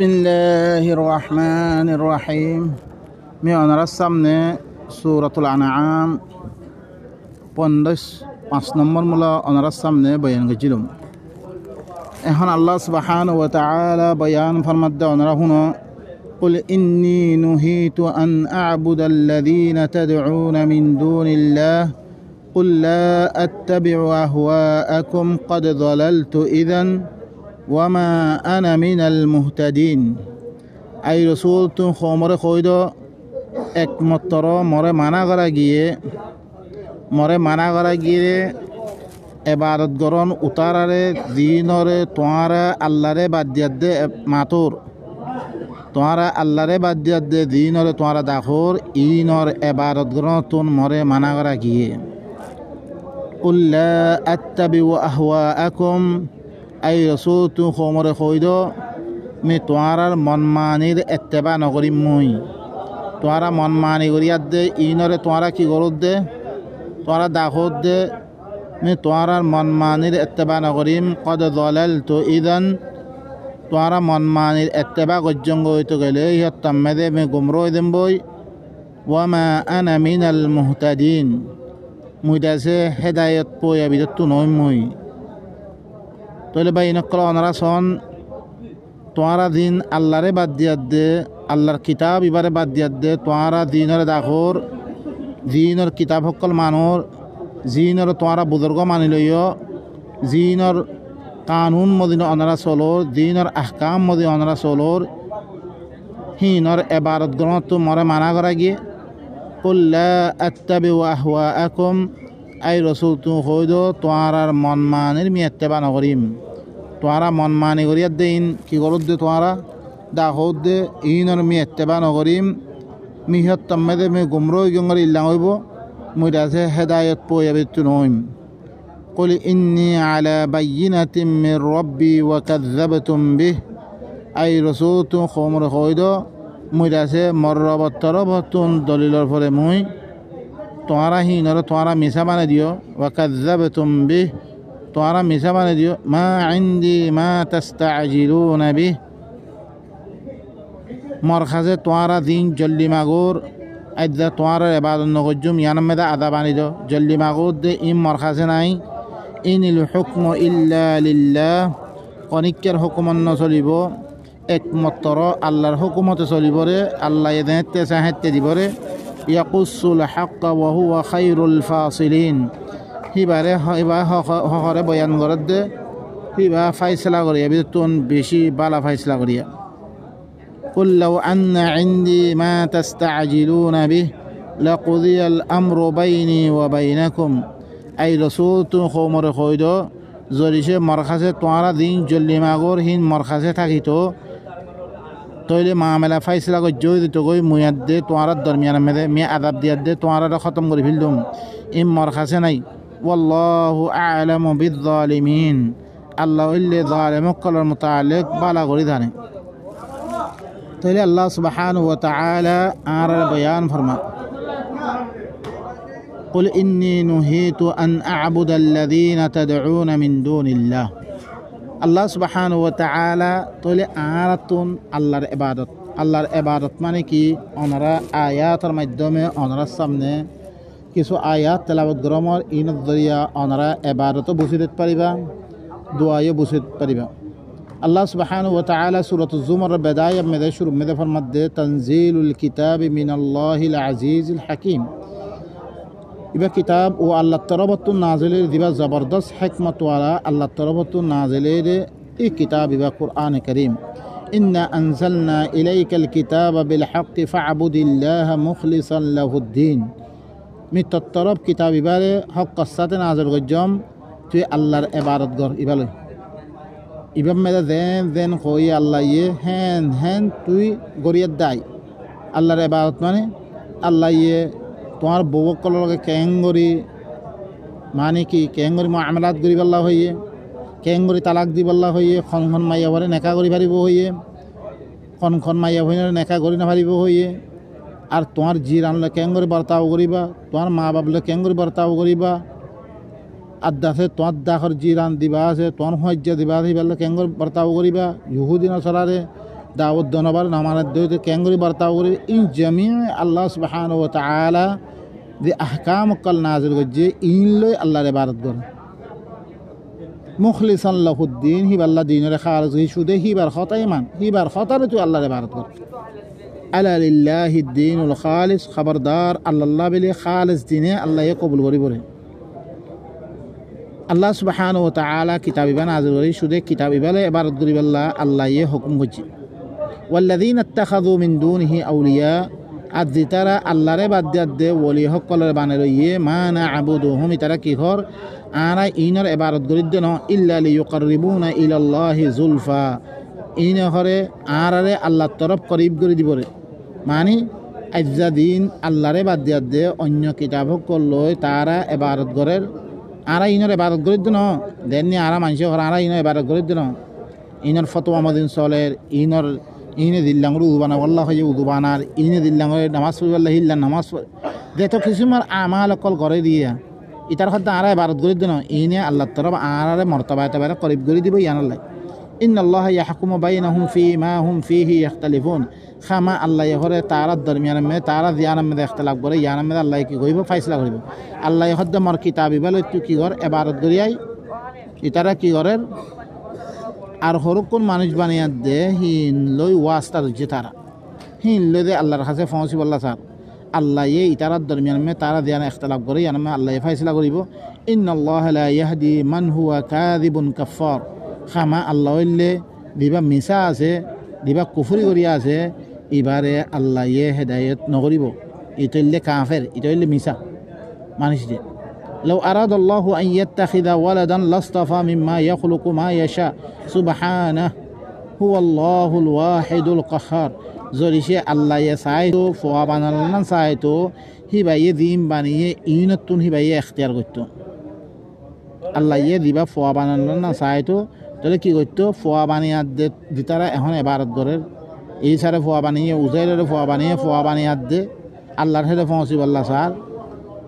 বিসমিল্লাহির রহমানির রহিম। আমি ওনার সামনে সূরাতুল আনআম ৫ নম্বর মূলা ওনার সামনে বয়ান করেছিলাম। এখন আল্লাহ সুবহানাহু ওয়া তাআলা বয়ান ফরমাতে ওনারা শুনো, কুল ইন্নী নুহিতু আন আ'বুদাল্লাযীনা তাদউনা মিন দুনিল্লাহ কুল লা আত্তাবি'ু আহওয়াআকুম ক্বাদ যালালতু ইযান ওয়ামা আনা মিনাল মুহতাদিন। আই রসুল তুম খমরে কইদ একমাত্র মরে মানা করা গিয়ে এবারত গরণ উতারারে দিনরে তোয়ারা আল্লাহরে বাদ দিয়াত দে মাতুর তোয়ারা আল্লাহরে বাদ দিয়াত দে দিনরে তোয়ারা দাখর ইনর এবারত গরণ তুন মরে মানা করা গিয়ে কুল লা আত্তাবিউ আহওয়াআকুম। আই রসুল তুম খমরে কইদ মে তোয়ারার মনমানির এত্তেবা নকরিম মুই তোয়ারা মনমানি করিয়াত দে ইনরে তোয়ারা কি করত দে তোয়ারা দাখত দে মে তোয়ারার মনমানির এত্তেবা নকরিম কদ যালালতু ইযান। তোয়ারা মনমানির এত্তেবা গজ্জঙ্গ হইতে গেলে ইহত তাম্মেদে মে গুমরো দেম বই ওয়ামা আনা মিনাল মুহতাদিন। মুই দাসে হেদায়ত পয়া বিদত্তু নই মুই তইলে ভাই নকল অনারা সন তোয়ারা দিন আল্লাহরে বাদ দিয়াত দে আল্লাহর কিতাব ইবারে বাদ দিয়াত দে তোয়ারা দিনরে দাখর জিনর কিতাব সকল মানুর জিনর তোয়ারা বুজুর্গ মানি লইয় জিনর কানুন মদিন অনারা চলোর দিনর আহকাম মদিন অনারা চলোর হিনর এবারত গ্রহণ তো মরে মানা করা গিয়ে কুল লা আত্তাবিউ আহওয়াআকুম। আই রসুল তু হইদ তোয়ারার মনমানির মি এত্তেবা নকরিম তোয়ারা মনমানি করিয়াত দে ইন কি করত দে তোয়ারা দাখত দে ইনর মি এত্তেবা নকরিম মিহত তাম্মেদে মে গুমরো গঙ্গর ইল্লাং হইব মুই দাসে হেদায়ত পয়া বিত্তু নইম। কুল ইন্নী আলা বাইয়িনাতিম মির রাব্বি ওয়া কাযযাবতুম বিহ। আই রসুল তু খমর হইদ মুই দাসে মররবত তরবতুন দলিলর ফলে মুই তোয়ারা হিনর তোয়ারা মিছা বানাই দিও ওয়া কাযযাবতুম বিহ তোয়ারা মিছা বানাই দিও মা ইনদি মা তাস্তাজিলুনা বিহ। মর খাজে তোয়ারা দিন জল্দি মাগুর আইদা তোয়ারা ইবাদত নগজুম ইয়ানমেদা আদা বানি দো জল্দি মাগুর দে ইম মর খাজে নাই ইনিল হুকমু ইল্লা লিল্লাহ। কনিকের হুকুমন চলিব একমাত্র আল্লাহর হুকুমতে চলিব রে আল্লাহ এদেতে চাহেতে দিব রে ইয়াকুসুল হাক্কা ওয়া হুয়া খায়রুল ফাসিলিন। হিবারে হরে বয়ান করত দে হিবা ফাইসলা করিয়া বিতুন বেশি বালা ফাইসলা করিয়া কুল লাউ আন্না ইনদি মা তাস্তাজিলুনা বিহ লাকুদিয়াল আমরু বাইনি ওয়া বাইনাকুম। আই রসুল তু খমরে কইদ জরিসে মরখাসে তোয়ারা দিন জল্লি মাগর হিন মরখাসে থাকিত তইলে মামেলা ফাইসলা গো জয় দিত গই মুয়াদ দে তোয়ারার দরমিয়ান মেদে মিয়া আদাব দিয়াত দে তোয়ারা খতম করে ফেলদুম ইম মরখাসে নাই ওয়াল্লাহু আ'লামু বিয-যালিমিন। আল্লাহ ইল্লে জালিমক কলর মুতাআল্লিক বালা করি জানে। তাইলে আল্লাহ সুবহানাহু ওয়া তাআলা আর বয়ান ফরমা কুল ইন্নী নুহিতু আন আ'বুদাল্লাযীনা তাদউনা মিন দুনিল্লাহ। আল্লাহ সুবহানাহু ওয়া তাআলা তাইলে আরাতুন আল্লাহর ইবাদত মানে কি ওনারা আয়াতের মাধ্যমে ওনার সামনে কিছু আয়াত তেলাওয়াত গরমর ইনত জরিয়া ওনারা ইবাদতও বুঝিতে পারিবা দোয়াও বুঝিতে পারিবা। আল্লাহ সুবহানাহু ওয়া তাআলা সূরাতুজ জুমার বিদায়া মে শুরু মে ফরমাতে তানজিলুল কিতাবি মিনাল্লাহিল আজিজিল হাকীম। ইবা কিতাব ও আল্লাহ তরফতু নাজিলের দিবা জবরদস্ত হিকমত ওয়ালা আল্লাহ তরফতু নাজিলের এই কিতাব ইবা কুরআন কারীম। ইন্না আনজালনা ইলাইকাল কিতাবা বিল হাক্কি ফা'বুদিল্লাহা মুখলিসান লাহুদ্দিন। মি তরফ কিতাব ইবারে হক সাথে নাজিল গজম তুই আল্লাহর ইবাদত কর ইবালে ইবাম মেদা দেন কই আল্লাহ ইয়ে হেন তুই গরিয়াত দাই আল্লাহর ইবাদত মানে আল্লাহ ইয়ে তোমার বউকল লগে কেঙ্গরি মানে কি কেঙ্গরি মুআমালাত করি বল্লা হইয়ে কেঙ্গরি তালাক দি বল্লা হইয়ে খন মাইয়া ভরে নেকা করি পারিব হইয়ে খন মাইয়া ভরে নেকা করি না পারিব হইয়ে আর তোমার জির আনলে কেঙ্গরি বর্তাও করিবা তোমার মা বাবলে কেঙ্গরি বর্তাও করিবা আদাসে তোমার দাখর জিরান দিবা আছে তোমার হজ্জা দিবা আছে বেলা কেঙ্গর বর্তাও করিবা ইহুদিন সরারে দাওয়াত দনবার নামানের দইতে ক্যাঙ্গুরি বার্তাও করি ইন জমি আল্লাহ সুবহানাহু ওয়া তাআলা যে আহকাম কল নাজিল করছে ইন লই আল্লাহর ইবাদত করে মুখলিসান লাহুদ্দিন হিবাল্লাহ দিনের খালিস হিসুদে হিবার খতা ইমান হিবার খতারে তুই আল্লাহর ইবাদত কর আলা লিল্লাহিদ দীনুল খালিস খবরদার আল্লাহ বিলি খালিস দিনে আল্লাহ কবুল করি বলে আল্লাহ সুবহানাহু ওয়া তাআলা কিতাবিবা নাজিল করি শুধু কিতাবিবালে ইবাদত করি আল্লাহ হুকুম করছে ওয়াল্লাযীনা ইত্তাখাযু মিন দুনিহি আউলিয়া আজি তারা আল্লাহরে বাদ দে ওলি সকলের বানে রইয়ে মা না আবুদুহুম তারা কি ঘর আরা ইনর ইবাদত করি দেন ইল্লা লিয়ুকাররিবুনা ইলাল্লাহি যুলফা ইন ঘরে আরারে আল্লাহর তরফ করিব করে দিবরে মানে আজ্জা দিন আল্লাহরে বাদ দে অন্য কিতাব লই তারা ইবাদত করে আরা ইনর ইবাদত করি দেন দেননি আরা মানুষ ঘর আরা ইনর ইবাদত করি দেন ইনর ফতোয়া মদিন চলের ইনর ইনে দিল্লাঙ্গর উদুবানা আল্লাহ হয়ে উদুবানার ইনে দিল্লাঙ্গর নামাজ পড়ি আল্লাহ হিল্লা নামাজ পড়ে যেহেতু কিছুমার আমাল অকল করে দিয়া ইতার সদ্যা আরা ইবাদত করে দেন ইনে আল্লাহ তরফ আরারে মর্তবা এতবারে করিব করে দিব ইয়ানাল্লাহ ইন্নাল্লাহ ইয়াহকুমু বাইনাহুম ফীমা হুম ফীহি ইখতালিফুন খামা আল্লাহ হরে তারা দরমিয়ানের মধ্যে তারা জিয়ানের মধ্যে ইখতিলাফ করে ইয়ানের মধ্যে আল্লাহ কি করিব ফাইসলা করিব আল্লাহ হদ্দা মর কিতাবি বলে তুই কি কর ইবাদত করিয়াই ইতারা কি করে আর হরকুন মানুষ বানিয়ে দে হিন লই ওয়াস্তা হচ্ছে তারা হিন লই দে আল্লাহর কাছে পৌঁছি বললা স্যার আল্লাহ ইতারার দরমিয়ান মে তারা দিয়ান ইখতিলাফ করে ইয়ান আল্লাহ ফাইসলা করিব ইন্নাল্লাহ লা ইয়াহদি মান হুয়া কাযিবুন কাফফার খামা আল্লাহ হইলে দিবা মিছা আছে দিবা কুফরি করিয়া আছে এবারে আল্লাহ হেদায়েত নকরিব ইটো হইলে কাফের ইটো হইলে মিছা মানুষ দিয়ে لو أراد الله أن يتخذ ولدا لاصطفى مما يخلق ما يشاء سبحانه هو الله الواحد القهار জরিশে আল্লাহ চাইতো ফোয়া বানানো চাইতো হিবাইয়ে দিম বানিয়ে ইনতুন হিবাইয়ে এখতিয়ার করতো আল্লাহ দিবা ফোয়া বানানো না চাইতো তাহলে কি করতো ফোয়া বানিয়ে দিতারা এখন এবারত ধরে এই সারে ফোয়া বানিয়ে উজাইরের ফোয়া বানিয়ে দে আল্লাহর হেরে পৌঁছি বললা স্যার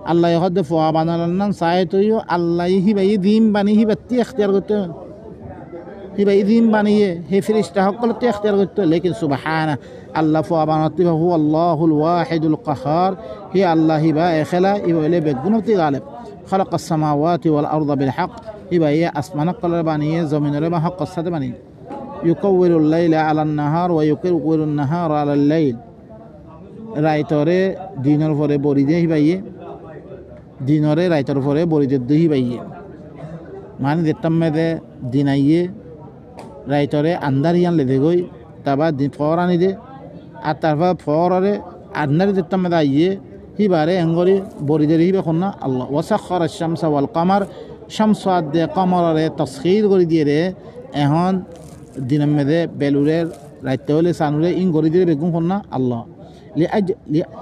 আল্লাহ হদ্দে ফোয়া বানানোর নাম চাইতোও আল্লাহ হিবাই দিম বানিয়ে হিবাত্তি এখতিয়ার করতো হিবাই দিম বানিয়ে হে ফিরিস্তা সকলতে এখতিয়ার করতো লেকিন সুবহানা আল্লাহ ফোয়া বানাতে হু আল্লাহুল ওয়াহিদুল কাহার হি আল্লাহ হিবা এখেলা ইবলে বেগুনতি গালেব খালাকাস সামাওয়াতি ওয়াল আরদা বিল হক হিবাই আসমান কলর বানিয়ে জমিনের বা হক সাথে বানিয়ে ইউকাউবিরুল লাইলা আলান নাহার ওয়া ইউকাউবিরুন নাহার আলাল লাইল রাইতরে দিনের পরে বরি দিয়ে হিবাইয়ে দিনরে রাইতর পরে বরিদের দহি বাইয়ে মানে দেখতাম মেদে দিন আইয়ে রাইতরে আন্দার ইয়ান লেদে গই তারপর দিন ফর আনি দে আর তারপর ফরে আন্দারি দেখতাম মেদে আইয়ে হিবারে এঙ্গরি বরিদের হিবে না আল্লাহ ওয়াসাখর শামসা ওয়াল কামার শামসাদ দে কামরে তসখির করে দিয়ে রে এখন দিনের মেদে বেলুরের রাইতে হলে সানুরে ইন গরি দিয়ে বেগুন না আল্লাহ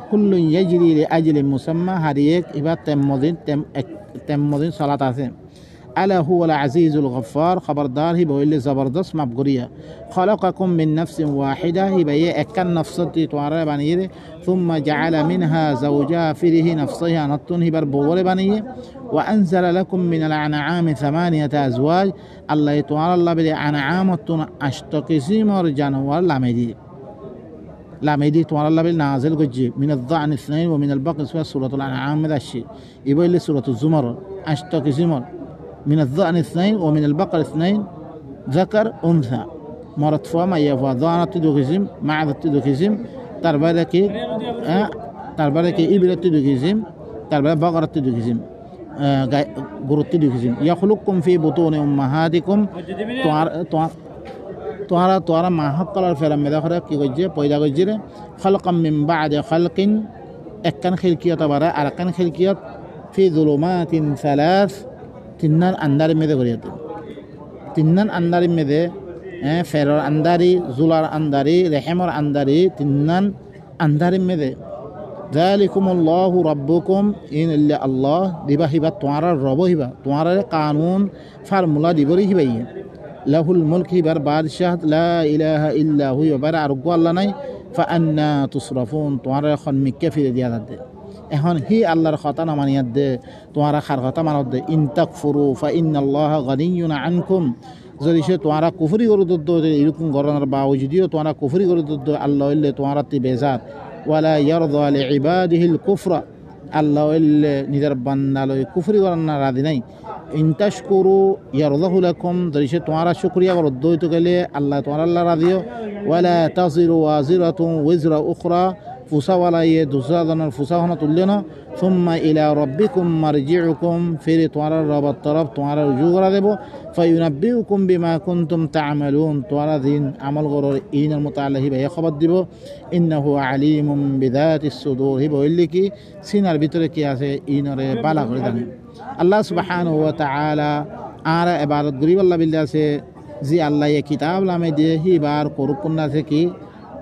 কুল্লু ইয়াজরি লিআজলি মুসাম্মা হারিয়েক ইবা তেমদিন সালাত আছে আলা হুয়াল আজিজুল গফফার খবরদার হি বইলে জবরদস্ত মাফ করিয়া খলাকাকুম মিন নাফসিন ওয়াহিদা হি বাইয়ে একান নফসতি তোয়ারা বানিয়ে থুম্মা জাআলা মিনহা যাওজা ফিরিহি নফসিহা নতুন হিবার বগরে বানিয়ে ওয়া আনজালা লাকুম মিনাল আনআমি থামানিয়াতা আজওয়াজ আল্লাহ তোয়ারা আল্লাহ বিল আনআমাতুন আশতাকিসিমর জানোয়ার লামেদি লামেদি তোমার আল্লাহ নাজিল করছে মিনাল যান ইসনাইন ওয়া মিনাল বাকর সূরাতুল আনআম মেদাশি ইবইলে সূরাতুল জুমার আশটা কিসিমর মিনাল যান ইসনাইন ওয়া মিনাল বাকর ইসনাইন যাকার উনসা মারাত ফা মা ইয়াফা যানাত দুকিসিম মা'আদাত দুকিসিম তারবারে কি ইবরাত দুকিসিম তারবারে বাকরাত দুকিসিম গুরুত্ব দুকিসিম ইয়াখলুকুম ফি বুতুনি উম্মাহাতিকুম তোহারা মাহক কলার ফেরা মেদা করে কি করছে পয়দা করছে রে খালকাম মিন বা'দে খালকিন একখান খিলকিয়ত আবার আর একখান খিলকিয়ত ফি যুলুমাতিন সালাস তিন্নান আন্দারি মেদে করিয়াতে তিন্নান আন্দারি মেদে ফেরর আন্দারি জুলার আন্দারি রেহেমর আন্দারি তিন্নান আন্দারি মেদে যালিকুমুল্লাহু রাব্বুকুম ইন ইল্লা আল্লাহ দিবা হিবা তোয়ারা রব হিবা তোয়ারা কানুন ফর্মুলা দিবরি হিবাই লাহুল মুলক হিবার বাদশাহ লা ইলাহা ইল্লা হু এবার আর আল্লাহ নাই ফাআন্না তুসরাফুন তোমরা এখন মিক্কে ফিরে দিয়া দে এখন হি আল্লাহর কথা না মানিয়া দে তোমরা খার কথা মানত দে ইন তাকফুরু ফা ইন্নাল্লাহা গানিয়্যুন আনকুম যদি সে তোমারা কুফরি করে দুধ এরকম গরনার বাউ যদিও তোমারা কুফরি করে দুধ আল্লাহ ইল্লে তোমারা তি বেজাত ওয়ালা ইয়ারদা লিইবাদিহিল কুফরা আল্লাহ ইল্লে নিজের বান্দালয় কুফরি করার না রাজি নাই ইনতাশকুরু ইয়ারদাহু লাকুম যদি সে তোমারা শুকরিয়া করে দইতে গেলে আল্লাহ তোমার আল্লাহ রাজিও ওয়ালা তাজিরু ওয়াজিরাতুন ওয়িজরা উখরা ফুসাওয়ালা ইয়ে দুসরা জনের ফুসা হনা তুললে না সুম্মা ইলা রব্বিকুম মারজিউকুম ফিরে তোমার রবের তরফ তোমার রুজু করা দেব ফায়ুনাব্বিউকুম বিমা কুনতুম তা'মালুন তোমারা দিন আমল করার ইনের মুতাআল্লাহি ভাই খবর দিব ইন্নাহু আলিমুম বিযাতিস সুদূর হি বললি কি সিনার ভিতরে কি আছে ইনরে বালা করে জানেন আল্লাহ সুবহানাহু ওয়া তাআলা আর ইবাদত করি আল্লাহ বিল্লাহ আছে জি আল্লাহ এই কিতাব নামে দিয়ে হিবার করুকুন আছে কি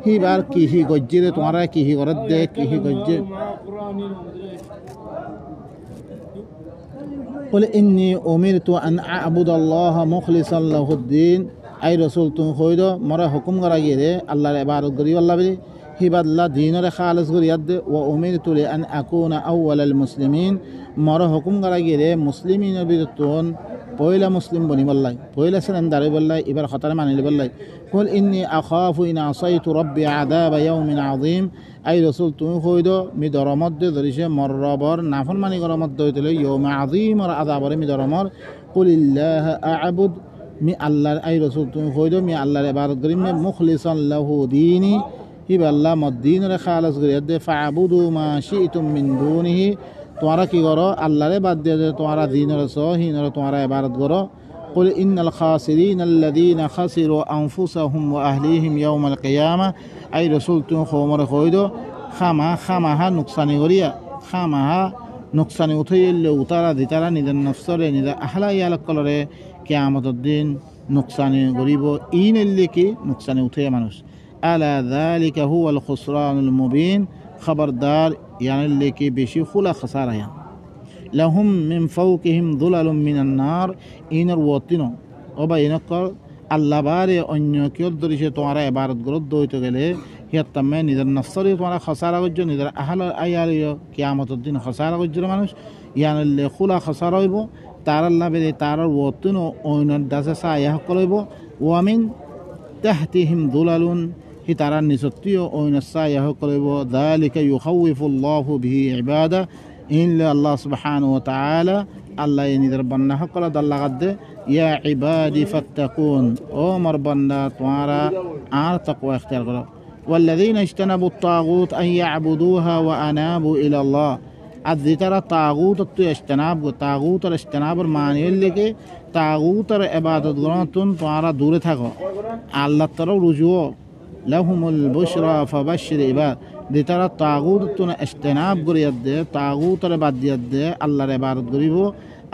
হিবার কি হি গজ্জিরে তোমারা কি হি করে দে কি হি গজ্জে قل إني أمرت أن أعبد الله مخلصا له الدين أي رسول تون خويدو مرا حكم کرا گیرے اللہ رے عبادت کری والله بلی হিবাদ লা দিনের খালিস করি আদে ওয়া উমিরতু লিআন আকুনা আউওয়ালাল মুসলিমিন মর হুকুম করা গিয়ে মুসলিমিনের বিরুদ্ধন পয়লা মুসলিম বনি বললাই পয়লা সেন দাঁড়ি বললাই এবার খতারে মানিলি বললাই কুল ইন্নী আখাফু ইন আসাইতু রাব্বি আযাব ইয়াউমিন আযীম আই রাসূল তুমি কইদো মি দরমদ্দে ধরিছে মররবর নাফরমানি গরমদ্দে হইতলে ইয়াউম আযীম আর আযাবরে মি দরমর কুলিল্লাহ আ'বুদ মি আল্লাহর আই রাসূল তুমি কইদো মি আল্লাহর ইবাদত করি মি মুখলিসান লাহু দীনি হিব আল্লাহ মদ্দিনের খালাস করি দে ফাবুদু মা শিতুম মিন দুনিহি তোমরা কি করো আল্লাহরে বাদ দিয়ে তোমরা দিনের সহিনের তোমরা ইবাদত করো قل إن الخاسرين الذين خسروا أنفسهم وأهليهم يوم القيامة أي رسول تون خومر خويدو خما نقصان غريا خما نقصان উঠাইলে উতারা দিতারা নিজের নফসরে নিজের আহলা ইয়ালক কলরে কিয়ামতের দিন نقصان গরিব ইনলে কি نقصان উঠাইয়া মানুষ আলা যালিকা হুয়াল খুসরানুল মুবিন খবরদার ইয়ানলে কি বেশি খুলা খাসারা লাহুম মিন ফাওকিহিম যুলালুম মিনান নার ইনার ওয়াতিনো ওবা ইনকর আল্লাহ বারে অন্য কেউ দরিছে তোমারা ইবাদত করত দইতে গেলে হিয়াত্তামে নিজের নফসরে তোমারা খাসারা গজ্জ নিজের আহল আয়ালিও কিয়ামতের দিন খাসারা গজ্জ মানুষ ইয়ানলে খুলা খাসারা হইব তার আল্লাহ বেরে তার ওয়াতিনো অন্য দাসে সায়া হকলইব ওয়ামিন তাহতিহিম যুলালুন হি তারা নিসত্তিও অন্য সায়া হকলইব যালিকা ইউখাউফুল্লাহু বিহি ইবাদা ইনলে আল্লাহ সুবহানাহু ওয়া তাআলা আল্লাহ নিদের বান্দা হকল আল্লাহ গাদে ইয়া ইবাদি ফাত্তাকুন ও মোর বান্দা তোমরা আর তাকওয়া ইখতিয়ার করো ওয়াল্লাযীনা ইজতানাবু আত-তাগুত আন ইয়াবুদুহা ওয়া আনাবু ইলা আল্লাহ আদি তারা তাগুত তো ইজতানাব তাগুতের ইজতানাবের মানে হইলে তাগুতের ইবাদত গ্রহণ তোমরা দূরে থাকো আল্লাহর তরফ রুজু লাহুমুল বুশরা ফাবাশশির ইবাদ দি তারা তাগুত তুন ইজতিনাব করিয়া দে তাগুতের বাদ দিয়া দে আল্লাহর ইবাদত করিব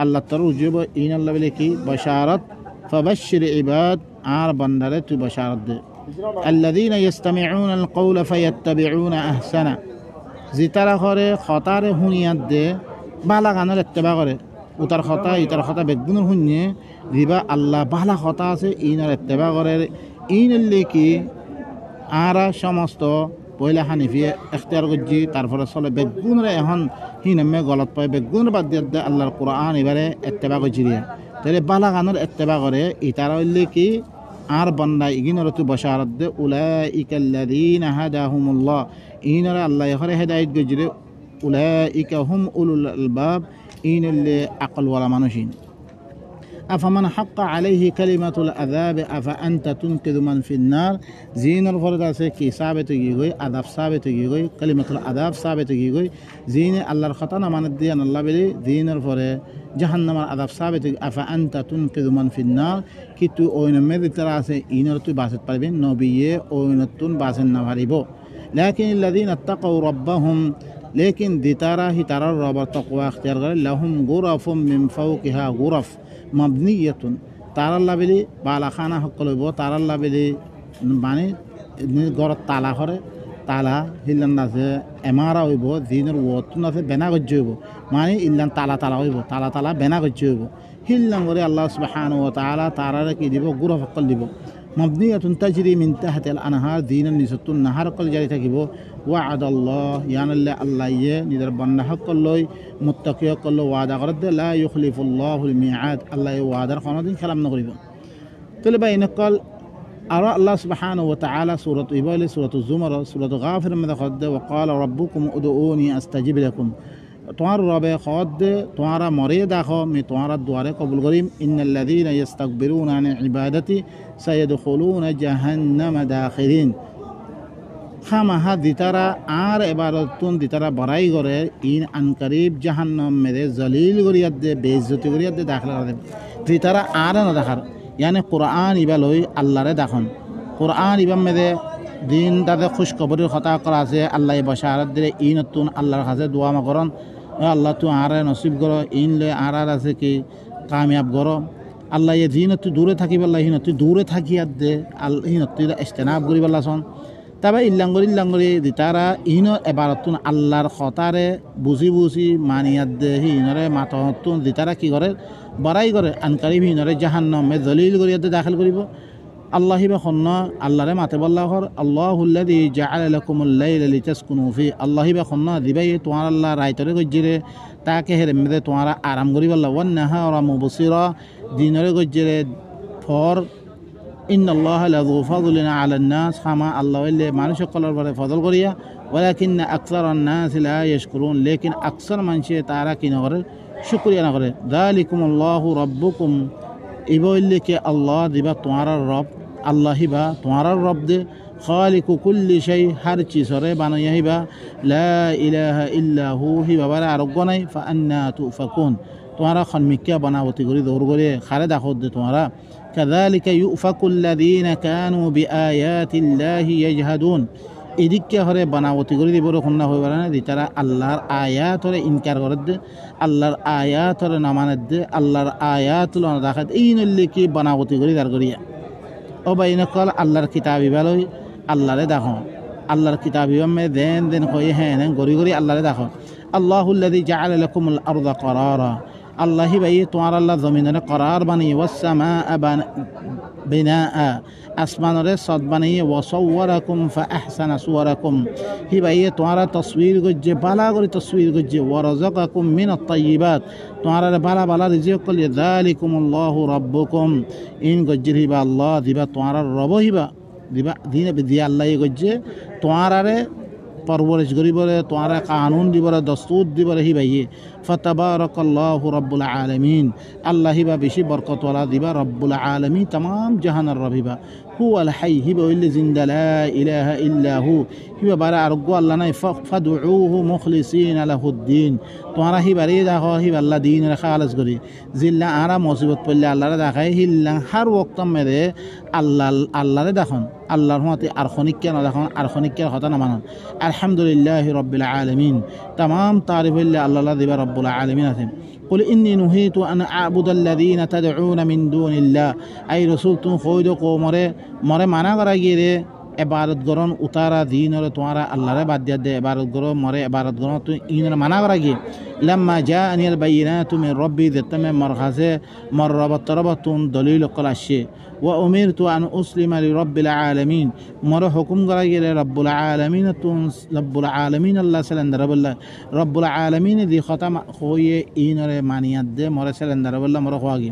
আল্লাহ তার উজব ইন আল্লাহ বলে কি বাশারাত ফাবাশশির ইবাদ আর বান্দারে তুই বাশারাত দে আল্লাযীনা ইসতামিউনা আল কওলা ফায়াত্তাবিউনা আহসানা জি তারা করে খতারে হুনিয়াত দে বালা গানের ইত্তেবা করে উতার খতা ইতার খতা বেগুনের হুনিয়ে দিবা আল্লাহ বালা খতা আছে ইনার ইত্তেবা করে ইনলে কি আর সমস্ত পয়লা হানিফিয়ে এখতিয়ার করছি তারপরে চলে বেগুনরে এখন হিনামে গলত পায় বেগুনের বাদ দিয়ে আল্লাহর কোরআন এবারে এত্তেবা করছি দিয়া তাহলে বালা গানের এত্তেবা করে ইতারা হইলে কি আর বান্দা ইগিনর তু বশারত দে উলাইকাল্লাযীনা হাদাহুমুল্লাহ ইনরা আল্লাহ এখানে হেদায়েত গজিরে উলাইকা হুম উলুল আলবাব ইনলে আকল ওয়ালা মানুষিন আফামান হাক্কা আলাইহি কালিমাতুল আযাব আফা আনতা তুনকিযু মান ফিন্নার জিনের ফরদ আছে কি সাবিত কি গই আযাব সাবিত কি গই কালিমাতুল আযাব সাবিত কি গই জিনে আল্লাহর কথা না মানে দিয়ান আল্লাহ বলি জিনের পরে জাহান্নামের আযাব সাবিত আফা আনতা তুনকিযু মান ফিন্নার কি তুই ওইন মেদিতারা আছে ইনর তুই বাসত পারবি নবিয়ে ওইনতুন বাসেন না পারিব লাকিন আল্লাযীনা তাকাউ রাব্বাহুম লেকিন দিতারা হি তারার রবার তাকওয়া ইখতিয়ার করে লাহুম গুরাফুম মিন ফাওকিহা গুরাফ মাবনিয়াতুন তারাল্লা বেলি বালাখানা সকল হইব তারাল্লা বেলি মানে ঘরত তালা করে তালা হিল্লান আছে এমারা হইব দিনের ওতুন আছে বেনা গজ্জ হইব মানে ইল্লান তালা হইব তালা বেনা গজ্জ হইব হিল্লান করে আল্লাহ সুবহানাহু ওয়া তাআলা তারারে কি দিব গুরফ সকল দিব মাবনিয়াতুন তাজরি মিন তাহতিল আনহার দিনের নিসতুন নাহার কল জারি থাকিব ওয়াদাল্লাহ ইয়ানাল্লাহ আল্লাহ ইয়ে নিদের বান্দা সকল লই মুত্তাকি সকল ওয়াদা করে দে লা ইউখলিফুল্লাহুল মিআদ আল্লাহ ওয়াদার কোনদিন খেলাম না করিব তাহলে ভাই নকল আর আল্লাহ সুবহানাহু ওয়া তাআলা সূরাত ইবরাহিম সূরাতুজ জুমার সূরাত গাফির মধ্যে খদ্দে ওয়া ক্বালা রাব্বুকুম উদউনি আস্তাজিব লাকুম তোমার রবে খদ্দে তোমারা মরে দেখো আমি তোমার দুয়ারে কবুল করিম ইন্নাল্লাযীনা ইস্তাকবিরুনা আন ইবাদাতি সায়াদখুলুনা জাহান্নামা দাখিরিন খামাহা দিতারা আর এবারতুন দিতারা বড়াই করে ইন আনকারিব জাহান্নাম মেরে জলিল করিয়াত দে বেইজ্জতি করিয়াত দে দাখিল করে দিতারা আর না দেখার ইয়ানি কোরআন ইবা লই আল্লাহরে দেখুন কোরআন ইবা মেরে দিন তাদের খুশ খবরের কথা করা আছে আল্লাহ বশারত দিলে ইনতুন আল্লাহর কাছে দোয়া মা করন আল্লাহ তু আরে নসিব করো ইন লই আর আছে কি কামিয়াব করো আল্লাহ এ দিন তুই দূরে থাকিব আল্লাহ হিন তুই দূরে থাকিয়াত দে আল্লাহ হিন তুই ইস্তেনাব করিব আল্লাহ সন তবে ইল্লাঙ্গরি দিতারা ইন এবারতুন আল্লাহর খতারে বুঝি বুঝি মানিয়াত দে হিনরে মাততুন দিতারা কি করে বড়াই করে আনকারিব হিনরে জাহান্নামে জলিল করিয়াতে দাখিল করিব আল্লাহ হিবা খন্না আল্লাহরে মাতে বল্লাহর আল্লাহুল্লাযী জাআলা লাকুমুল লাইলা লিতাসকুনু ফি আল্লাহ হিবা খন্না দিবাই তোমার আল্লাহ রাইতরে গজ্জিরে তাকে হেরে মেদে তোমার আরাম করিব আল্লাহ ওয়ান নাহারা মুবসিরা দিনরে গজ্জিরে ফর ইন্নাল্লাহা লাযু ফাদলিন আলান নাস খামা আল্লাহ ইল্লে মানুষ সকলের উপরে ফজল করিয়া ওয়ালাকিন্না আকসারান নাস লা ইয়াশকুরুন লেকিন আকসার মানুষে তারা কি না করে শুকরিয়া না করে যালিকুমুল্লাহু রাব্বুকুম ইবইল্লে কে আল্লাহ দিবা তোমার রব আল্লাহ হিবা তোমার রব দে খালিকু কুল্লি শাই হর চিজরে বানাইয়া হিবা লা ইলাহা ইল্লা হু হিবা বারে আরোগ্য নাই ফা আন্না তুফাকুন তোমারা খনমিকিয়া বানাবতি করি দৌড় করে খারে দেখো দে তোমারা কাযালিকা ইউফাকুল্লাযীনা কানু বিআয়াতিল্লাহি ইয়াজহাদুন এদিকে হরে বানাবতি করে দিবর খন্না হয়ে পারে না তারা আল্লাহর আয়াত হরে ইনকার করে দে আল্লাহর আয়াত হরে নামানত দে আল্লাহর আয়াত লনা দেখাত এই নল্লে কি বানাবতি করে দাঁড় করিয়া ও বাইনকল আল্লাহর কিতাবি ভালোই আল্লাহরে দেখো আল্লাহর কিতাবি মে দেন দেন কই হ্যাঁ গরি গরি আল্লাহরে দেখো আল্লাহুল্লাযী জাআলা লাকুমুল আরদা করারা আল্লাহ ভাই তোমার আল্লাহ জমিনের করার বানিয়ে ওয়াসসামা বিনাআ আসমানরে সদ বানিয়ে ওয়াসাওয়ারাকুম ফাআহসানা সুওয়ারাকুম হি ভাই তোমার তসবির গজ্জে বালা করে তসবির গজ্জে ওয়ারাযাকাকুম মিনাত তাইয়্যিবাত তোমার বালা বালা রিজিক কলিয়ে যালিকুমুল্লাহু রাব্বুকুম ইন গজ্জির হিবা আল্লাহ দিবা তোমার রব হিবা দিবা দিনে দিয়া আল্লাহ গজ্জে তোমারে পরবরিশ গরিবরে তোমারা কানুন দিবরে দস্তুর দিবরে হি ভাইয়ে ফাতাবারাকাল্লাহু রাব্বুল আলামিন আল্লাহ হিবা বেশি বরকতওয়ালা দিবা রব্বুল আলামিন तमाम জাহানের রব হিবা হুয়াল হাই হিবা ওইলে জিন্দা লা ইলাহা ইল্লা হু হিবা বারা আরগো আল্লাহ নাই ফাদউহু মুখলিসিন লাহুদ্দিন তোমারা হিবারে দেখো হিবা আল্লাহ দ্বীনের খালাস করি জিল্লা আরা মুসিবত পড়লে আল্লাহরে দেখায় হিল্লা হার ওয়াক্ত মেরে আল্লাহরে দেখুন আল্লাহর মতে আর খনিক্কা না দেখুন আর খনিক্কার কথা না মানুন আলহামদুলিল্লাহি রাব্বিল আলামিন तमाम তারিফ হইলে আল্লাহ দিবা রব্বুল আলামিন আছেন قل إني نهيت أن أعبد الذين تدعون من دون الله أي رسول تون خويدو قومره مره মানা করা গিয়ে ইবাদত করন উতারা দিনরে তোমারা আল্লাহরে বাদ দিয়া দে ইবাদত করো মরে ইবাদত করো তুই ইনরে মানা করা গিয়ে لما جاءني البينات من ربي ذتم مرخزه مربطربتون دليل قل الشيء وأمرت أن أسلم لرب العالمين مره حكم করা গিয়ে রব্বুল আলামিন তুন রব্বুল আলামিন আল্লাহ সাল্লাল্লাহু আলাইহি রব্বুল আলামিন দি খতম হয়ে ইনরে মানিয়াত দে মরে সাল্লাল্লাহু আলাইহি মরে হওয়াগি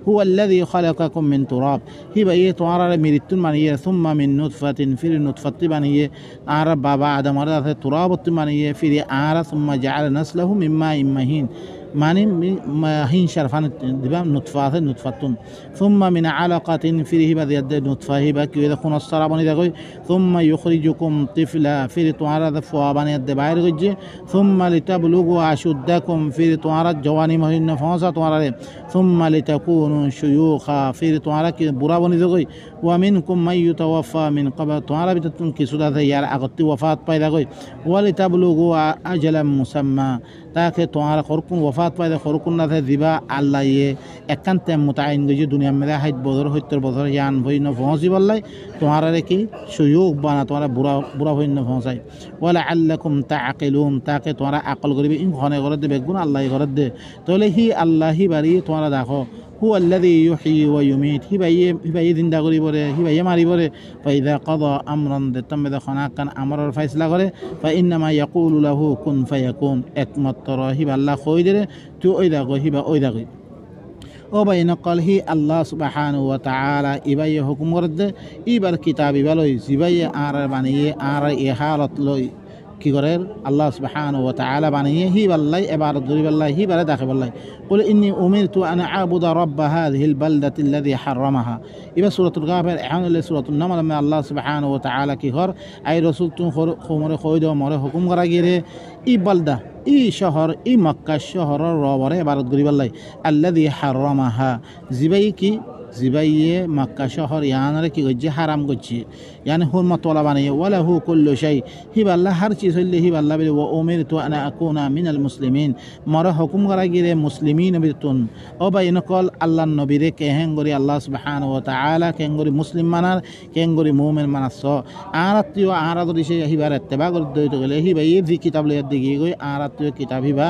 هو الذي خلقكم من تراب هي بيه توارا ميرتون مانيه ثم من نطفة في النطفة بانيه عرب بابا آدم ورث تراب مانيه في عار ثم جعل نسله مما مهين ماني مهين شرفان دبام نطفة ثم من علقة فيه بذيد نطفة هبك إذا كنا الصرابني ذا ثم يخرجكم طفلا في توارا ذفوابني الدبائر غجي ثم لتبلغوا أشدكم في توارا جواني مهين فانسا توارا ثم لتكونوا شيوخا في توارا برابني ذا ومنكم من يتوفى من قبل توارا بتتون كسودا ذيار أغطي وفاة بايدا ولتبلغوا أجلا مسمى তাকে তোমার খরকুন ওফাত পাইলে খরকুন না দিবা আল্লাহ একান্তে মোতায়েন গেছে দুনিয়া মেরে 60 বছর 70 বছর ইয়ান ভইন পৌঁছি বললাই তোমার কি সুযোগ বানা তোমার বুড়া ভইন পৌঁছাই ওয়ালা আল্লাকুম তাআকিলুন তাকে তোমার আকল করিবে ইন ঘনে করে দে বেগুন আল্লাহ করে দে তাহলে হি আল্লাহি বাড়ি তোমার দেখো هو الذي يحيي ويميت هي زنده করি বলে هي মারি বলে فاذا قضى امرا تم خنا كان امر فیصله করে فانما يقول له كن فيكون একমাত্র হি আল্লাহ কই দে তুই ওই দেখো হি ওই দেখো ও বাইন কল হি আল্লাহ সুবহানাহু ওয়া তাআলা ইবাই হুকুম করদে ইবার কিতাব ইবালই জিবাই আর বানিয়ে আর এ হালত লই কি করে আল্লাহ সুবহানাহু ওয়া তাআলা বানিয়ে হি বাল্লাই ইবাদত করি বাল্লাই হি বারে দেখে বাল্লাই কুল ইন্নী উমিরতু আন আ'বুদা রাব্ব হাযিহিল বালদাতি আল্লাযী হাররামাহা ইবা সূরাতুল গাফির এখন সূরাতুন নামল মে আল্লাহ সুবহানাহু ওয়া তাআলা কি কর আই রাসূল তুম খমরে কইদ মরে হুকুম করা গিরে ই বালদা ই শহর ই মক্কা শহরের রবরে ইবাদত করি বাল্লাই আল্লাযী হাররামাহা জিবাই কি জিবাইয়ে মক্কা শহর ইয়ানরে কি গজ্জে হারাম গজ্জে ইয়ানি হুরমত ওয়ালা বানিয়ে ওয়ালা হু কুল্লু শাই হি বাল্লা হার চিজ হইলে হি বাল্লা বলে ওয়া উমিরতু আনা আকুনা মিনাল মুসলিমিন মর হুকুম করা গিরে মুসলিমিন বিতুন ও বাইন কল আল্লাহর নবীরে কেহেঙ্গরি আল্লাহ সুবহানাহু ওয়া তাআলা কেঙ্গরি মুসলিম মানার কেঙ্গরি মুমিন মানাস আরাতিও আরাদরি সে হিবার ইত্তেবা করে দইতে গেলে হি ভাই এই কিতাব লইয়া দিগি গই আরাতিও কিতাব হিবা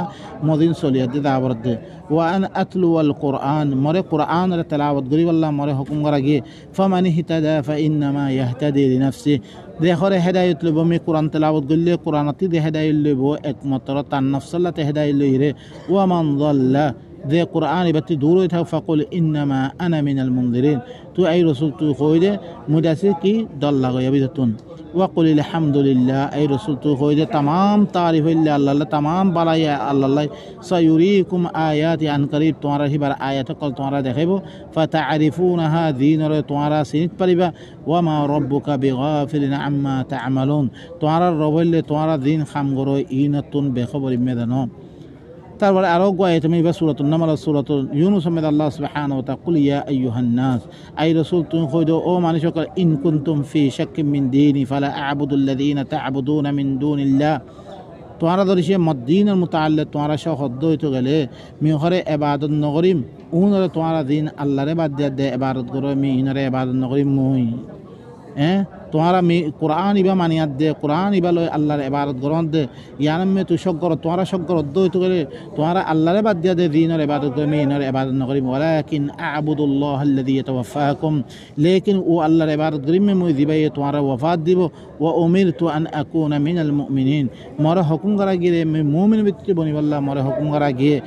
মদিন চলিয়া দি দাবর দে ওয়া আন আতলু আল কুরআন মরে কুরআন রে তেলাওয়াত করি আল্লাহ মরে হুকুম করা গিয়ে ফামানি হিতাদা ফাইন্নামা ইয়াহতাদি লিনাফসি দেখরে হেদায়েত লব মি কোরআন তেলাওয়াত করলে কোরআনতি দে হেদায়েত লব একমাত্র তার নফসল্লাতে হেদায়েত লইরে ওয়া মান যাল্লা দে কোরআন ইবাতি দূর হই থাক ফাকুল ইন্নামা আনা মিনাল মুনদিরিন তুই আই রাসূল তুই কইদে মুদাসির কি দল লাগাইয়া বিদতুন ওয়াকুল আলহামদুলিল্লাহ আই রাসূল তুই কইদে तमाम তারিফ ইল্লা আল্লাহ तमाम বালাইয়া আল্লাহ সায়ুরিকুম আয়াতি আন করিব তোমারা হিবার আয়াত কল তোমারা দেখাইব ফাতারিফুনাহা দীনরে তোমারা চিনিত পারিবা ওয়া মা রাব্বুকা বিগাফিলিন আম্মা তা'মালুন তোমারা রবলে তোমারা দিন খাম গরো ইনতুন বেখবরি মেদানো তারপরে আরো গোয়ায় তুমি বা সূরাতুন নামল সূরাতুল ইউনুস মে আল্লাহ সুবহানাহু ওয়া তাআলা কুল ইয়া আইয়ুহান নাস আই রাসূল তুমি কইদো ও মানুষ সকল ইন কুনতুম ফি শাক্কিন মিন দীনি ফালা আ'বুদুল্লাযীনা তা'বুদুনা মিন দুনিল্লাহ তোমারা দরিসে মদ্দিনের মুতাআল্লিক তোমারা সহ হদ্দ হইতে গেলে মি ঘরে ইবাদত নগরিম উনরে তোমারা দিন আল্লাহরে বাদ দিয়া দে ইবাদত করো মি ইনরে ইবাদত নগরিম মুই তোমারা মি কোরআন ইবা মানিয়াত দে কোরআন ইবা লয় আল্লাহর ইবাদত গ্রহণ দে ইয়ানমে তু শকর তোমারা শকর অদ্দ হইতে গেলে তোমারা আল্লাহরে বাদ দিয়া দে দিনের ইবাদত করে মি ইনরে ইবাদত নগরিম ওয়ালাকিন আ'বুদুল্লাহ আল্লাযী ইয়াতাওয়াফাকুম লেকিন ও আল্লাহর ইবাদত করিম মুই দিবাই তোমারা ওয়াফাত দিব ওয়া উমিরতু আন আকুনা মিনাল মুমিনিন মর হুকুম করা গিয়ে মুমিন ব্যক্তি বনিবাল্লাহ মর হুকুম করা গিয়ে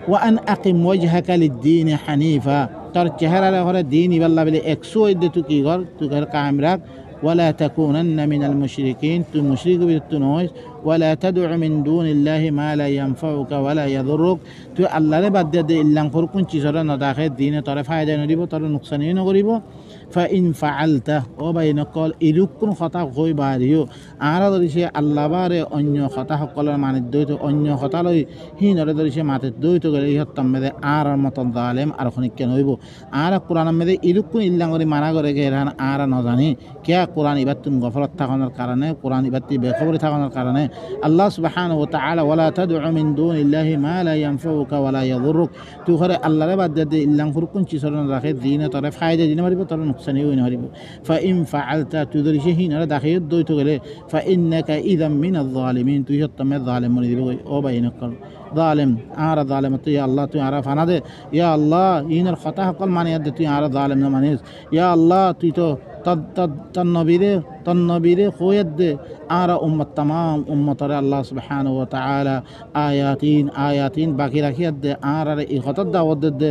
ওয়া আন আকিম ওয়াজহাকা লিদ-দীন হানিফা তার চেহারা ঘরে দিন ইবাল্লাহ বলে 100 দে তুই কি কর তুই ঘর কায়েম রাখ ওয়ালা তাকুনান্না মিনাল মুশরিকিন তুই মুশরিক বিতুন নয় ওয়ালা তাদউ মিন দুনিল্লাহি মা লা ইয়ানফাউকা ওয়ালা ইয়াদুরুক তুই আল্লাহরে বাদ দে ইল্লাং ফর কোন চিজরা না দাখে দিনে তোরে ফায়দা নদিব তোর নুকসানি ন করিব ফাইন ফাআলতা ও বাইন কল ইরুকুন কথা কই বারিও আর দরিছে আল্লাহ বারে অন্য কথা সকলের মানিত দইত অন্য কথা লই হিনরে দরিছে মাতে দইত গলে ইহতম মেদে আর মতন জালেম আর খনিক কেন হইব আর কোরআন মেদে ইরুকুন ইল্লাং করি মানা করে গেরান আর ন জানি কিয়া কোরআন ইবাতুন গফরত থাকানোর কারণে কোরআন ইবাতি বেখবরি থাকানোর কারণে আল্লাহ সুবহানাহু ওয়া তাআলা ওয়ালা তাদউ মিন দুনিল্লাহি মা লা ইয়ানফাউকা ওয়ালা ইয়াদুরুক তুই ঘরে আল্লাহরে বাদ দে ইল্লাং ফর কোন চিজরা না রাখে দিনে তোরে ফায়দা দিনে মারিব তোর নুকসানি হই না হরিব ফাইন ফাআলতা তুই দরিছে হিনরে দাখিয়ে দইত গেলে ফাইন্নাকা ইযাম মিনাল যালিমিন তুই হতমে জালেম মনি দিব ও বাইনকল জালেম আর জালেম তুই আল্লাহ তুই আর ফানা দে ইয়া আল্লাহ ইনর কথা সকল মানিয়া দে তুই আর জালেম না মানিস ইয়া আল্লাহ তুই তো তন্নবীরে খোয়েদ দে আর উম্মত तमाम উম্মতরে আল্লাহ সুবহানাহু ওয়া তাআলা আয়াতিন বাকি রাখিয়াত দে আর এই কথা দাওয়াত দে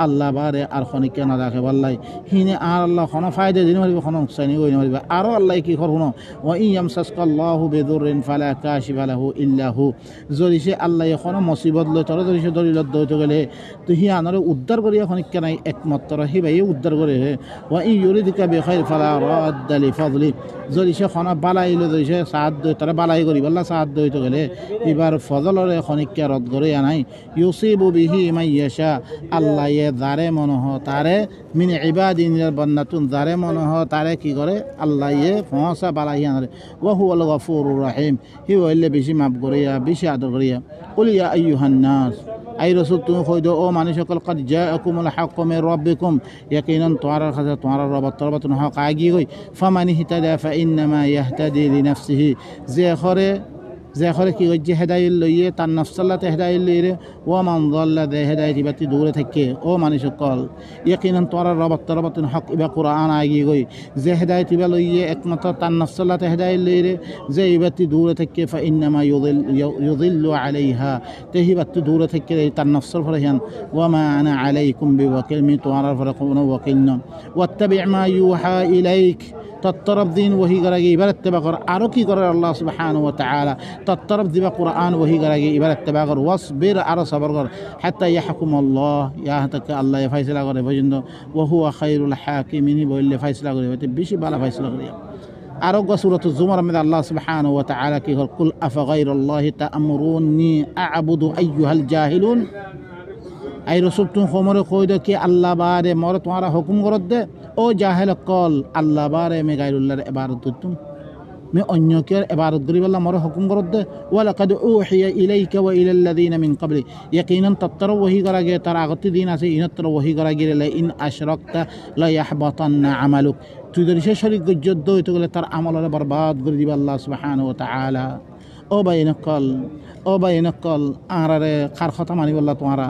আল্লাহ বারে আর খনিকে না রাখে বললাই হিনে আর আল্লাহ কোনো ফায়দা দিন মারিব কোনো নুকসানি হই না মারিব আর আল্লাহ কি করুনো ওয়া ইন ইয়ামসাসকাল্লাহু বিদুররিন ফালা কাশিফা লাহু ইল্লা হু যদি সে আল্লাহ কোনো মুসিবত লয় তোর যদি সে দলিলত দইতে গেলে তো হি আনরে উদ্ধার করিয়া খনিকে নাই একমাত্র হি ভাই উদ্ধার করে ওয়া ইন ইউরিদুকা বিখাইর ফালা রাদ্দা লিফাদলি যদি সে খানা বালাই লো যদি সে সাহায্য তারা বালাই করি বললা সাহায্য হইতে গেলে এবার ফজলরে খনিকা রদ করে আনাই ইউসিবু বিহি মাইয়াশা আল্লাহ এ যারে মনহ তারে মিন ইবাদিনির বান্নাতুন যারে মনহ তারে কি করে আল্লাহ এ ফসা বালাই আনরে ওয়া হুয়াল গফুরুর রহিম হি হইলে বেশি মাফ করিয়া বেশি আদর করিয়া কুল ইয়া আইয়ুহান নাস আই রাসূল তুমি কইদো ও মানুষ সকল কদ জাআকুমুল হাক্কু মির রাব্বিকুম ইয়াকিনান তোয়ারার কাছে তোয়ারা রব তরবাতুন হক আগি গই ফামানি হিতাদা ফাইন্নামা ইয়াহতাদি লিনাফসিহি যে খরে যে হরে কি হচ্ছে হেদায়ত লইয়ে তার নফসাল্লাতে হেদায়ত লইরে ও মান দল্লা দে হেদায়ত ইবাতি দূরে থাকে ও মানুষ সকল ইয়াকিনান তোরা রবত হক ইবা কোরআন আগি গই যে হেদায়ত ইবা লইয়ে একমাত্র তার নফসাল্লাতে হেদায়ত লইরে যে ইবাতি দূরে থাকে ফা ইন্নামা ইউযিল্লু আলাইহা তে ইবাতি দূরে থাকে তার নফসর ফরে হিয়ান ওয়া মা আনা আলাইকুম বিওয়াকিল মি তোরা ফরে কোনো ওয়াকিল ন ওয়াত্তাবি মা ইউহা ইলাইক তত্তরফ দিন ওহি করাগে এবার ইত্তেবা কর আরও কি করে আল্লাহ সুবহানাহু ওয়া তাআলা তত্তরফ দিবা কোরআন ওহি করাগে এবার ইত্তেবা কর ওয়াসবির আরও সবর কর হাত্তা ইয়াহকুমুল্লাহ ইয়া হাত্তা আল্লাহ ফায়সালা করে পর্যন্ত ওয়া হুয়া খায়রুল হাকিমিন বললে ফায়সালা করে বেশি ভালো ফায়সালা করে আরও সূরাতুজ জুমার মধ্যে আল্লাহ সুবহানাহু ওয়া তাআলা কি কর কুল আফা গায়রাল্লাহি তা'মুরুনি আ'বুদু আইয়ুহাল জাহিলুন আই রসুল তুমি খমরে কই দে কি আল্লাহ বারে মরে তোমারা হুকুম করত দে ও জাহেল কল আল্লাহ বারে মে গায়রুল্লাহর ইবাদত তুম মে অন্য কে ইবাদত করি বল্লা মরে হুকুম করত দে ওয়ালা কাদ উহিয়া ইলাইকা ওয়া ইলাল লাযিনা মিন ক্বাবলি ইয়াকিনান তত্তর ওহি করা গে তার আগতি দিন আছে ইনত্র ওহি করা গিরে লা ইন আশরাকতা লা ইয়াহবাতান্না আমালুক তুই যদি সে শরীক গজ্জদ হইতে গেলে তার আমলরে বরবাদ করে দিবা আল্লাহ সুবহানাহু ওয়া তাআলা ও বাই নকল আরে খার কথা মানি বললা তোমারা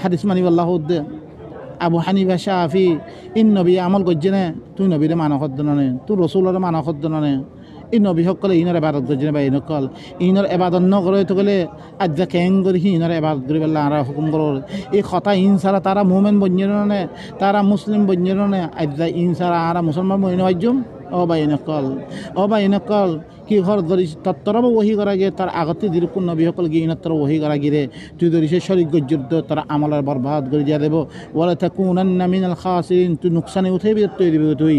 হাদিস মানি বললা হুদ আবু হানিফা শাফি ইন নবী আমল করছে না তুই নবীরে মানা করদ না তুই রসুলের মানা করদ না এই নবী সকলে ইনর এবাদত করছে না বাই নকল ইনর এবাদত নকরে তো গেলে আজ যা কেং করি ইনর এবাদত করি বললা আর হুকুম করো এই কথা ইন সারা তারা মুমেন বঞ্জের নে তারা মুসলিম বঞ্জের নে আজ যা ইন সারা আর মুসলমান বইন বাজ্যম ও বাই নকল কি ঘর ধরি তত্তরব ওহি করা গিয়ে তার আগতে দিরকুন নবী সকল গিয়ে ইনত্তর ওহি করা গিয়ে তুই ধরি সে শরীক গজ্জুদ্ধ তারা আমলের বরবাদ করে দিয়া দেব ওয়ালা তাকুনান্না মিনাল খাসিরিন তুই নুকসানে উঠে বিয়ে তুই দিবি তুই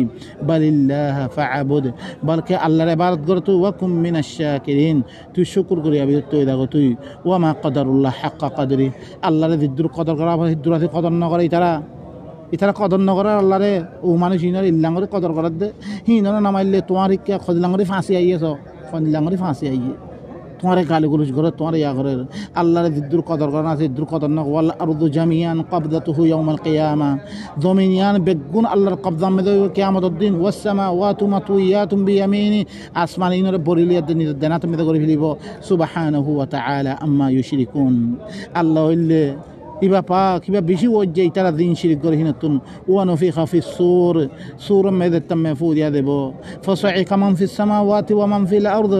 বালিল্লাহ ফাআবুদ বলকে আল্লাহর ইবাদত কর তুই ওয়া কুম মিনাশ শাকিরিন তুই শুকর করি আবি তুই দেখো তুই ওয়া মা কদারুল্লাহ হাক্কা কদরি আল্লাহর দিদ্দুর কদর করা হিদ্দুরাতে কদর না করে ইতারা কদর নগরের আল্লাহরে ও মানুষ হিনর ইল্লাঙ্গরে কদর করার দে হিনর নামাইলে তোমার ইকা খদিলাঙ্গরে ফাঁসি আইয়েছ খদিলাঙ্গরে ফাঁসি আইয়ে তোমার গালি গুলুস করে তোমার ইয়া করে আল্লাহরে দিদ্দুর কদর করা আছে দিদ্দুর কদর না ওয়াল আরদু জামিয়ান কবদাতুহু ইয়াউমাল কিয়ামা জমিনিয়ান বেগুন আল্লাহর কবজা মেদে কিয়ামতের দিন ওয়াস সামাওয়াতু মাতুয়াতুম বিয়ামিনি আসমান ইনরে বরিলিয়া দেনা তুমি করে ফেলিব সুবহানাহু ওয়া তাআলা আম্মা ইউশরিকুন আল্লাহ হইলে ইবা পাক ইবা বেশি ওজ্জে ইতারা দিন শিরিক করে হিনতুন ওয়া নফিখা ফিস সূর মেদে তামে ফুদিয়া দেব ফসাইকা মান ফিস সামাওয়াতি ওয়া মান ফিল আরদ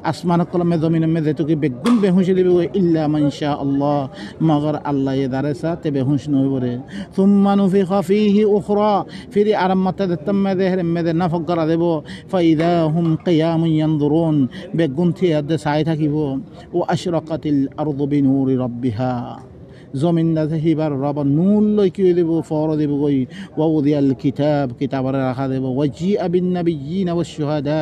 আসমান কলমে জমিন মেদে তো কি বেগুন বেহুশ লিবে ইল্লা মান শা আল্লাহ মগর আল্লাহ এ দারেসা তে বেহুশ নই বরে সুম্মা নফিখা ফিহি উখরা ফিরি আরামাতে তামে দেহরে মেদে নাফক করা দেব ফাইদা হুম কিয়ামুন ইয়ানজুরুন বেগুন থি আদে সাই থাকিব ও আশরাকাতিল আরদু বিনুরি রাব্বিহা জমিন দাসে হিবার রব নুল লই কি দেব ফর দেব গই ওয়াউদিয়াল কিতাবার রাখা দেব ওয়াজি আবিন নাবিয়িনা ওয়াশ শুহাদা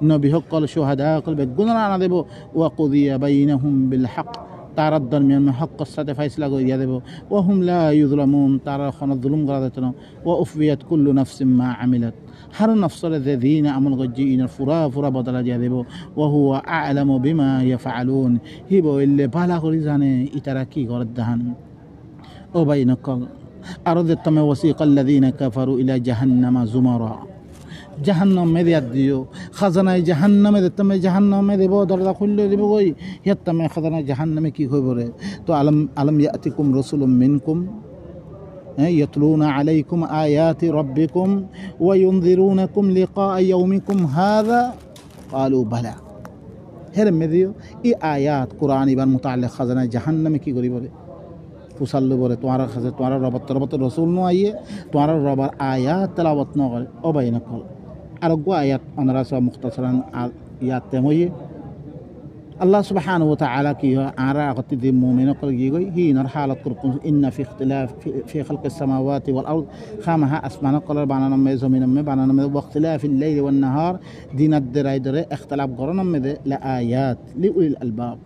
নবী সকল শুহাদা কল বেগুন আনা দেব ওয়া কুদিয়া বাইনাহুম বিল হক তার দরমিয়ান হকের সাথে ফাইসলা করে দিয়া দেব ও হুম লা ইউযলামুন তারা কোনো জুলুম করা যেত না ও উফিয়াত কুল্লু নাফসিম মা আমিলাত হার নফসরে যে দিন আমল করছে ইনার ফুরা বদলা দিয়া দেব ও হুয়া আ'লামু বিমা ইয়াফআলুন হি বললে ভালো করে জানে ইতারা কি করে দাহান ও ভাই নকল আরো দেখতামে ওয়াসিকাল্লাযীনা কাফারু ইলা জাহান্নামা জুমারা জাহান্নাম মেরে দিও খাজানায় জাহান্নামে দেখতামে জাহান্নামে দেব দরজা খুললে দেব গই হেতামে খাজানায় জাহান্নামে কি হইব রে তো আলম ইয়াতিকুম রাসূলুম মিনকুম يتلون عليكم آيات ربكم وينذرونكم لقاء يومكم هذا قالوا بلى هرم مديو اي آيات قرآن بان متعلق خزانه جهنم کی گری بره ফুসাল্লু বলে তোমার কাছে তোমার রবত রসুল নো আইয়ে তোমার রবার আয়াত তেলাওয়াত ন করে ও ভাই নকল আর গো আয়াত অনরা সব মুখতাসারান ইয়াত তেময়ে আল্লাহ সুবহানাহু ওয়া তাআলা কি আরা আগতি দি মুমিন কল গি গই হি নর হালাত করকুন ইন্না ফি ইখতিলাফ ফি খালকিস সামাওয়াতি ওয়াল আরদ খামাহা আসমান কলর বানানো মে জমিন মে বানানো মে ওয়াখতিলাফিল লাইল ওয়ান নাহার দিনাত দরাইদরে ইখতিলাফ গরন মে লা আয়াত লিউল আলবাব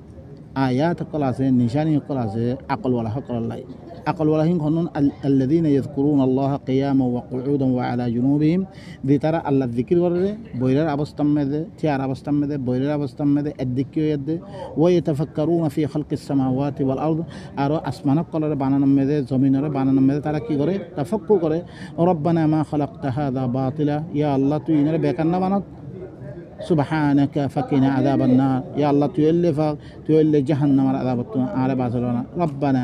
আয়াত কল আছে নিশানি কল আছে আকল ওয়ালা হকল লাই আকল ওয়ালা হিন খনুন আল্লাযীনা ইয়াযকুরুনা আল্লাহ কিয়ামান ওয়া কুউদান ওয়া আলা জুনুবিহিম দি তারা আল্লাহ যিকির করে বইরার অবস্থা মেদে থিয়ার অবস্থা মেদে বইরার অবস্থা মেদে এদিকিও ইয়াদে ওয়া ইয়াতাফাক্কারুনা ফি খালকিস সামাওয়াতি ওয়াল আরদ আর আসমান কলর বানানো মেদে জমিনের বানানো মেদে তারা কি করে তাফাক্কুর করে রব্বানা মা খালাকতা হাযা বাতিলা ইয়া আল্লাহ তুই ইনারে বেকার না বানাত سبحانك فقنا عذاب النار يا الله تولي جهنم العذاب على بارسلونا ربنا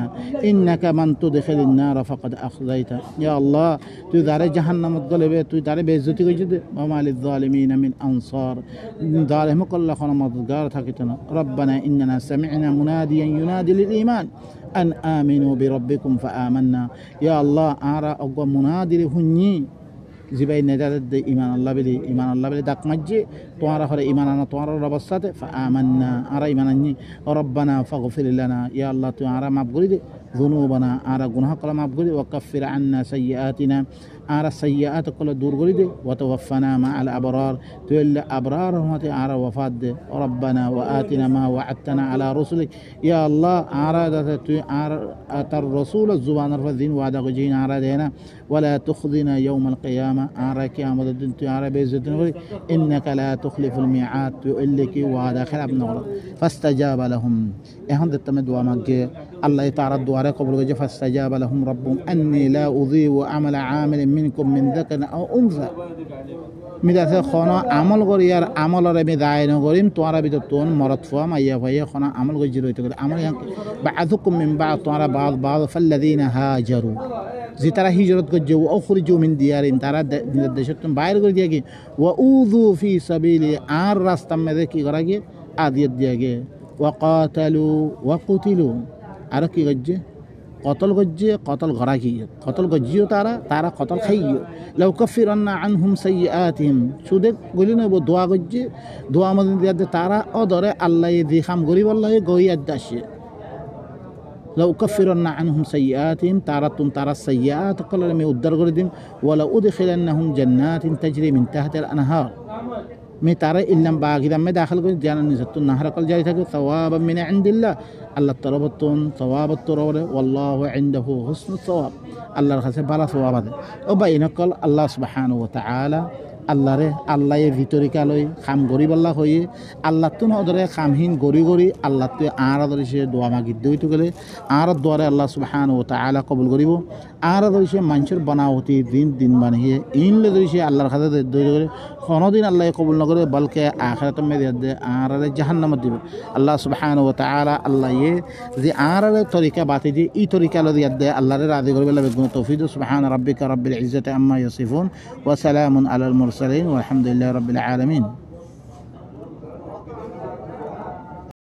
إنك من تدخل النار فقد أخزيته يا الله تدار جهنم الظلمة تدار بيزتي جد وما للظالمين من أنصار ظالم كل خنا مددگار تكتنا ربنا إننا سمعنا مناديا ينادي للإيمان أن آمنوا بربكم فآمنا يا الله أرى أقوى منادي لهني زباين نداد إيمان الله بلي دق مجي توارا خر إيماننا توارا ربصات فآمنا أرى إيمانني ربنا فاغفر لنا يا الله توارا مبغري ذنوبنا أرى جناح كل مبغري وكفر عنا سيئاتنا أرى السيئات كل دور غري وتوفنا مع الأبرار تول أبرار هم أرى وفاد ربنا وآتنا ما وعدتنا على رسلك يا الله أرى الرسول الزبان الرذين وعد جين أرى دينا ولا تخذنا يوم القيامة أرى كيامة الدنيا أرى بيزتنا إنك لا تخلف الميعاد تؤلك وعد خراب نغر فاستجاب لهم إهند التمد ومجّ الله تعالى الدعاء قبل وجه فاستجاب لهم ربهم أني لا أضيع عمل عامل منكم من ذكر أو أنثى مدة خنا عمل غير عمل ربي داين غريم توارا بتوون مرض فوا ما يفيا خنا عمل غير تقول عمل بعثكم من بعض توارا بعض فالذين هاجروا زترا هجرت كجو أخرجوا من ديارهم ترى دشتم باير غير دياجي وأوذوا في سبيل عار راستم مذكي غراجي عادية دياجي وقاتلوا وقتلوا أركي غجة قتل غجة قتل غراجي قتل غجيو تارا قتل خيو لو كفرن عنهم سيئاتهم شو ده قلنا بدعاء غجة دعاء من دياد تارا أدرى الله يدي خام غريب الله يقوي الدشة لو كفرن عنهم سيئاتهم تارا السيئات قال لهم يقدر غردهم ولو أدخلنهم جنات تجري من تحت الأنهار متارا إلا باقي دم داخل كل جانا نزت النهر كل جاي تقول ثوابا من عند الله تربطون ثواب الترور والله عنده حسن الثواب الله رخصه بالا ثواب وبينك الله سبحانه وتعالى الله يفيتوري كالوي خام غريب الله هوي الله تون أدرى خامهين غري الله تو عارض رشة دعاء ما جدوي تقوله عارض دعاء الله سبحانه وتعالى قبول غريبه عارض رشة منشر بناوتي دين بنيه إن لدرشة الله رخصه دوي خانو دين الله يقبل نقوله بلکه آخرت में दे عارض جهنم ديبه الله سبحانه وتعالى الله يه زي عارض طريقة باتي دي إي طريقة لذي يد الله راضي غريب الله بيقول توفيق سبحان ربك رب العزة عما يصفون وسلام على المرسلين والحمد لله رب العالمين.